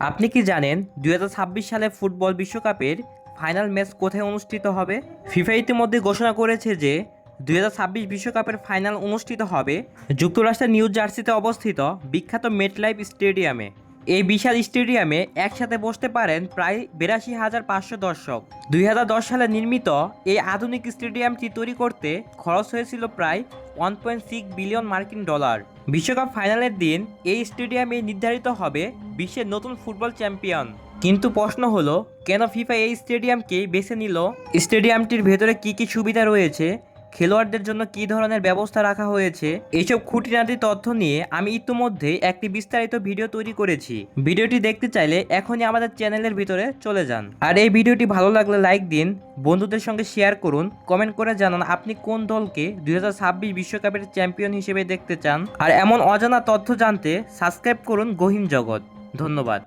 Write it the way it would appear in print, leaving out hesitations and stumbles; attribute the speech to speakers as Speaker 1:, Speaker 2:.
Speaker 1: আপনি কি জানেন 2026 সালে ফুটবল বিশ্বকাপের ফাইনাল ম্যাচ কোথায় অনুষ্ঠিত হবে? ফিফা ইতিমধ্যে ঘোষণা করেছে যে 2026 বিশ্বকাপের ফাইনাল অনুষ্ঠিত হবে যুক্তরাষ্ট্রের নিউ জার্সিতে অবস্থিত বিখ্যাত মেটলাইফ স্টেডিয়ামে। এই বিশাল স্টেডিয়ামে একসাথে বসতে পারেন প্রায় 82,500 দর্শক। 2010 সালে নির্মিত এই আধুনিক স্টেডিয়ামটি তৈরি করতে খরচ হয়েছিল প্রায় 1.6 বিলিয়ন মার্কিন ডলার। বিশ্বকাপ ফাইনালের দিন এই স্টেডিয়ামে নির্ধারিত হবে বিশ্বের নতুন ফুটবল চ্যাম্পিয়ন। কিন্তু প্রশ্ন হলো, কেন ফিফা এই স্টেডিয়ামকে বেছে নিল? স্টেডিয়ামটির ভেতরে কি কি সুবিধা রয়েছে, খেলোয়াড়দের জন্য কী ধরনের ব্যবস্থা রাখা হয়েছে, এইসব খুঁটিনাটি তথ্য নিয়ে আমি ইতিমধ্যে একটি বিস্তারিত ভিডিও তৈরি করেছি। ভিডিওটি দেখতে চাইলে এখনই আমাদের চ্যানেলের ভিতরে চলে যান। আর এই ভিডিওটি ভালো লাগলে লাইক দিন, বন্ধুদের সঙ্গে শেয়ার করুন, কমেন্ট করে জানান আপনি কোন দলকে 2026 বিশ্বকাপের চ্যাম্পিয়ন হিসেবে দেখতে চান। আর এমন অজানা তথ্য জানতে সাবস্ক্রাইব করুন গহীন জগৎ। ধন্যবাদ।